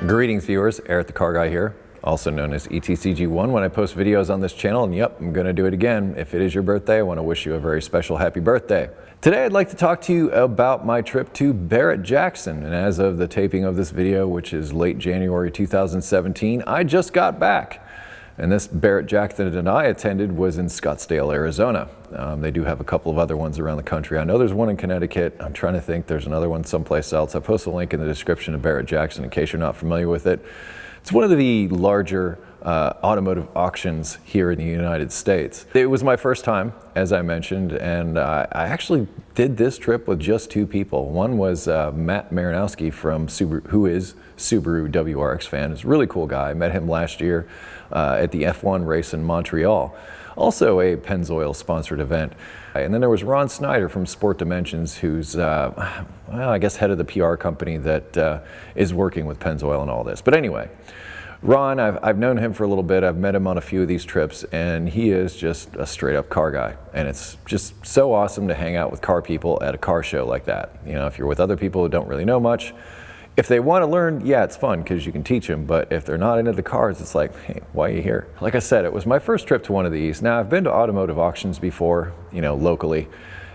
Greetings viewers, Eric the Car Guy here, also known as ETCG1 when I post videos on this channel, and yep, I'm going to do it again. If it is your birthday, I want to wish you a very special happy birthday. Today I'd like to talk to you about my trip to Barrett Jackson, and as of the taping of this video, which is late January 2017, I just got back. And this Barrett Jackson that I attended was in Scottsdale, Arizona. They do have a couple of other ones around the country. I know there's one in Connecticut. I'm trying to think there's another one someplace else. I post a link in the description of Barrett Jackson in case you're not familiar with it. It's one of the larger automotive auctions here in the United States. It was my first time, as I mentioned, and I actually did this trip with just two people. One was Mike Maranowski from Subaru, who is SubaruWRXFan. He's a really cool guy. I met him last year at the F1 race in Montreal. Also a Pennzoil sponsored event. And then there was Ron Schneider from Sport Dimensions, who's, well, I guess head of the PR company that is working with Pennzoil and all this. But anyway, Ron, I've known him for a little bit. I've met him on a few of these trips, and he is just a straight up car guy. And it's just so awesome to hang out with car people at a car show like that. You know, if you're with other people who don't really know much, if they want to learn, yeah, it's fun because you can teach them, but if they're not into the cars, it's like, hey, why are you here? Like I said, it was my first trip to one of these. Now, I've been to automotive auctions before, you know, locally,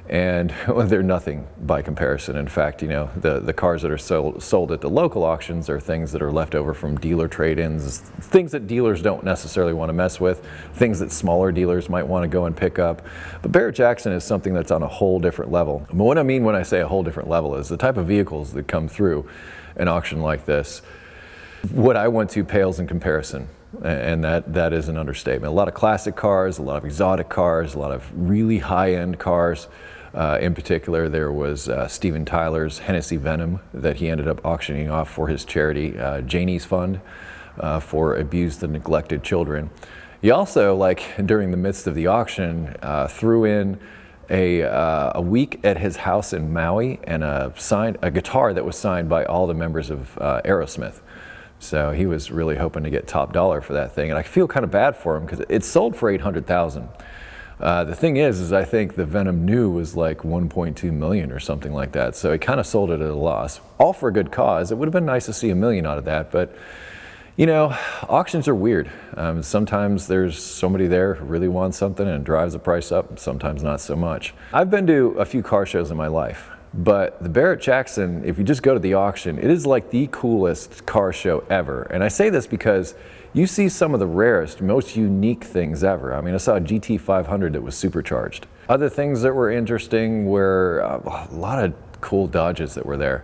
and they're nothing by comparison. In fact, you know, the cars that are sold at the local auctions are things that are left over from dealer trade-ins, things that dealers don't necessarily want to mess with, things that smaller dealers might want to go and pick up. But Barrett Jackson is something that's on a whole different level. But what I mean when I say a whole different level is the type of vehicles that come through an auction like this. What I went to pales in comparison, and that is an understatement. A lot of classic cars, a lot of exotic cars, a lot of really high-end cars. In particular, there was Steven Tyler's Hennessey Venom that he ended up auctioning off for his charity, Janie's Fund, for abused and neglected children. He also, like during the midst of the auction, threw in a week at his house in Maui and a guitar that was signed by all the members of Aerosmith. So he was really hoping to get top dollar for that thing, and I feel kind of bad for him because it sold for $800,000. The thing is I think the Venom new was like 1.2 million or something like that, so he kind of sold it at a loss. All for a good cause. It would have been nice to see $1 million out of that, but you know, auctions are weird. Sometimes there's somebody there who really wants something and drives the price up, sometimes not so much. I've been to a few car shows in my life, but the Barrett Jackson, if you just go to the auction, it is like the coolest car show ever. And I say this because you see some of the rarest, most unique things ever. I mean, I saw a GT500 that was supercharged. Other things that were interesting were a lot of cool Dodges that were there.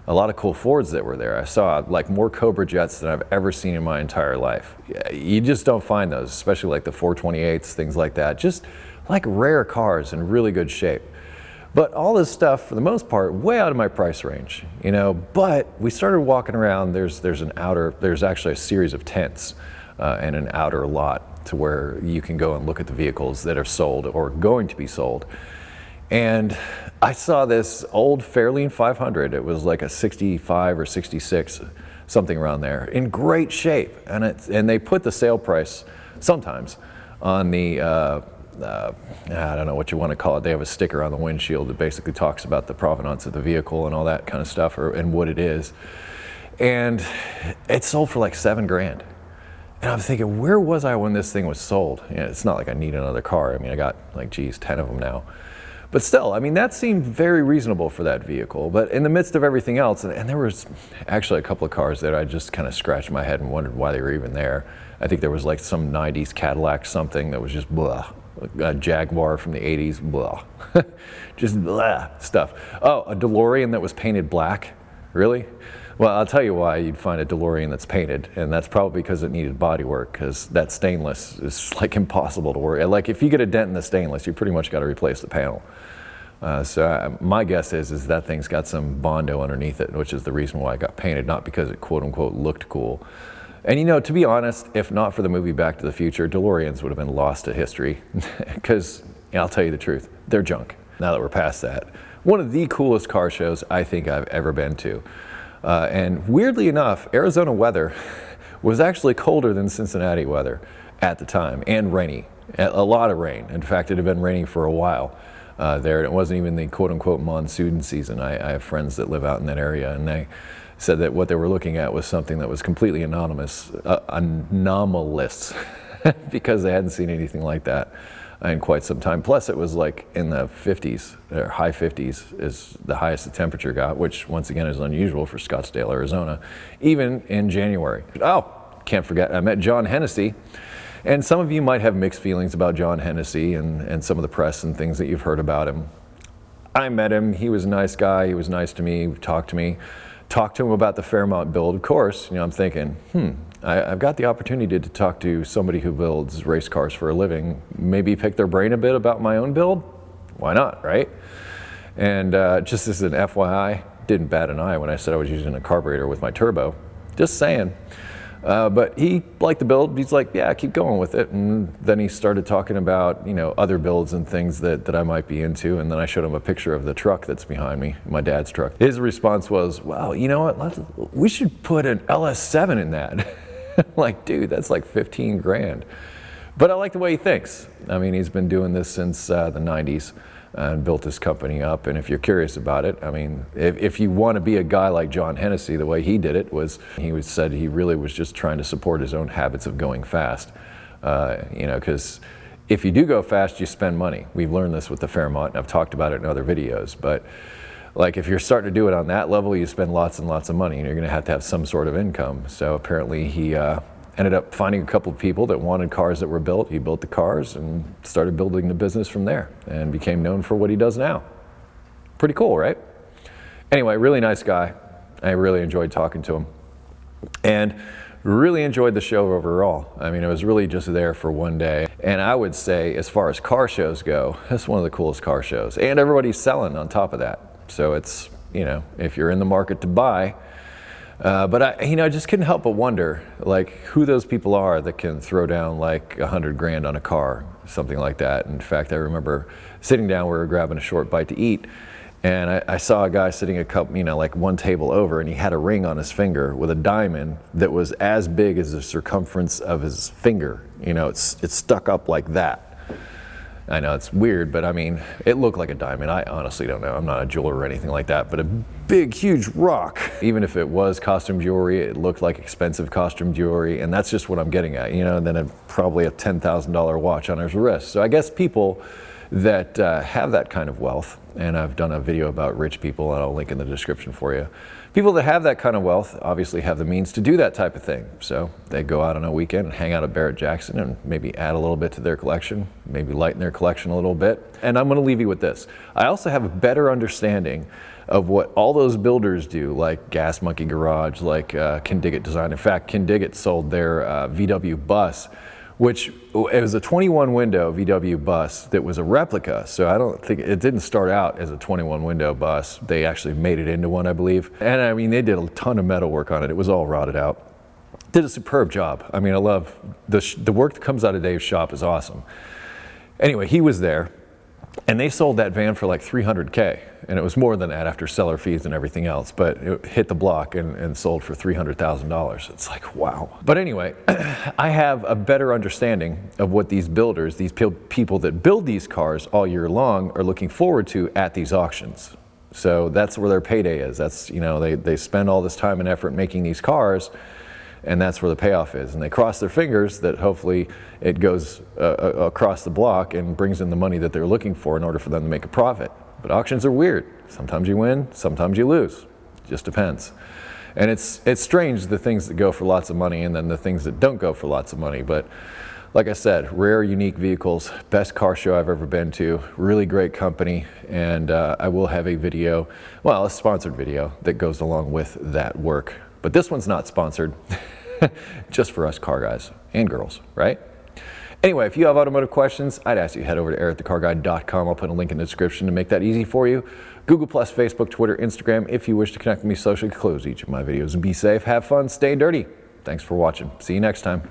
A lot of cool Fords that were there. I saw like more Cobra Jets than I've ever seen in my entire life. You just don't find those, especially like the 428s, things like that. Just like rare cars in really good shape. But all this stuff, for the most part, way out of my price range, you know. But we started walking around. There's actually a series of tents and an outer lot to where you can go and look at the vehicles that are sold or going to be sold. And I saw this old Fairlane 500. It was like a 65 or 66, something around there, in great shape. And they put the sale price sometimes on the, I don't know what you want to call it. They have a sticker on the windshield that basically talks about the provenance of the vehicle and all that kind of stuff, and what it is. And it sold for like $7 grand. And I'm thinking, where was I when this thing was sold? You know, it's not like I need another car. I mean, I got like, geez, 10 of them now. But still, I mean, that seemed very reasonable for that vehicle. But in the midst of everything else, and there was actually a couple of cars that I just kind of scratched my head and wondered why they were even there. I think there was like some 90s Cadillac something that was just blah. A Jaguar from the 80s, blah. Just blah stuff. Oh, a DeLorean that was painted black? Really? Well, I'll tell you why you'd find a DeLorean that's painted, and that's probably because it needed body work, because that stainless is like impossible to work. Like if you get a dent in the stainless, you pretty much got to replace the panel. So my guess is that thing's got some Bondo underneath it, which is the reason why it got painted, not because it quote unquote looked cool. And you know, to be honest, if not for the movie Back to the Future, DeLoreans would have been lost to history, because I'll tell you the truth, they're junk. Now that we're past that, one of the coolest car shows I think I've ever been to. And weirdly enough, Arizona weather was actually colder than Cincinnati weather at the time, and rainy, a lot of rain. In fact, it had been raining for a while there. It wasn't even the quote-unquote monsoon season. I have friends that live out in that area, and they said that what they were looking at was something that was completely anomalous, because they hadn't seen anything like that in quite some time. Plus it was like in the 50s, or high 50s is the highest the temperature got, which once again is unusual for Scottsdale, Arizona, even in January. Oh, can't forget, I met John Hennessey. And some of you might have mixed feelings about John Hennessey and some of the press and things that you've heard about him. I met him, he was a nice guy, he was nice to me, talked to him about the Fairmont build. Of course, you know, I'm thinking, I've got the opportunity to talk to somebody who builds race cars for a living, maybe pick their brain a bit about my own build. Why not, right? And just as an FYI, didn't bat an eye when I said I was using a carburetor with my turbo, just saying. But he liked the build. He's like, yeah, keep going with it. And then he started talking about, you know, other builds and things that I might be into. And then I showed him a picture of the truck that's behind me, my dad's truck. His response was, wow, you know what? We should put an LS7 in that. Like, dude, that's like 15 grand. But I like the way he thinks. I mean, he's been doing this since the 90s. And built his company up. And if you're curious about it, I mean, if you want to be a guy like John Hennessey, the way he did it was, said he really was just trying to support his own habits of going fast. You know, because if you do go fast, you spend money. We've learned this with the Fairmont, and I've talked about it in other videos. But like, if you're starting to do it on that level, you spend lots and lots of money, and you're going to have some sort of income. So apparently he ended up finding a couple of people that wanted cars that were built. He built the cars and started building the business from there and became known for what he does now. Pretty cool, right? Anyway, really nice guy. I really enjoyed talking to him and really enjoyed the show overall. I mean, I was really just there for one day. And I would say, as far as car shows go, that's one of the coolest car shows. And everybody's selling on top of that. So it's, you know, if you're in the market to buy, but I just couldn't help but wonder, like, who those people are that can throw down like 100 grand on a car, something like that. In fact, I remember sitting down, we were grabbing a short bite to eat, and I saw a guy sitting a couple, you know, like one table over, and he had a ring on his finger with a diamond that was as big as the circumference of his finger. You know, it's stuck up like that. I know it's weird, but I mean, it looked like a diamond. I honestly don't know. I'm not a jeweler or anything like that, but a big, huge rock. Even if it was costume jewelry, it looked like expensive costume jewelry, and that's just what I'm getting at, you know, and then probably a $10,000 watch on his wrist. So I guess people that have that kind of wealth, and I've done a video about rich people, and I'll link in the description for you. People that have that kind of wealth obviously have the means to do that type of thing. So they go out on a weekend and hang out at Barrett Jackson and maybe add a little bit to their collection, maybe lighten their collection a little bit. And I'm gonna leave you with this. I also have a better understanding of what all those builders do, like Gas Monkey Garage, like Kindigit Design. In fact, Kindigit sold their VW bus, which it was a 21 window VW bus that was a replica. So I don't think, it didn't start out as a 21 window bus. They actually made it into one, I believe. And I mean, they did a ton of metal work on it. It was all rotted out. Did a superb job. I mean, I love the work that comes out of Dave's shop is awesome. Anyway, he was there, and they sold that van for like 300K. And it was more than that after seller fees and everything else, but it hit the block and sold for $300,000. It's like, wow. But anyway, I have a better understanding of what these builders, these people that build these cars all year long, are looking forward to at these auctions. So that's where their payday is. That's, you know, they spend all this time and effort making these cars, and that's where the payoff is. And they cross their fingers that hopefully it goes across the block and brings in the money that they're looking for in order for them to make a profit. But auctions are weird. Sometimes you win, sometimes you lose. It just depends. And it's strange, the things that go for lots of money and then the things that don't go for lots of money. But like I said, rare, unique vehicles, best car show I've ever been to, really great company. And I will have a video, well, a sponsored video that goes along with that work. But this one's not sponsored, just for us car guys and girls, right? Anyway, if you have automotive questions, I'd ask you to head over to ericthecarguy.com. I'll put a link in the description to make that easy for you. Google+, Facebook, Twitter, Instagram. If you wish to connect with me socially, close each of my videos and be safe, have fun, stay dirty. Thanks for watching. See you next time.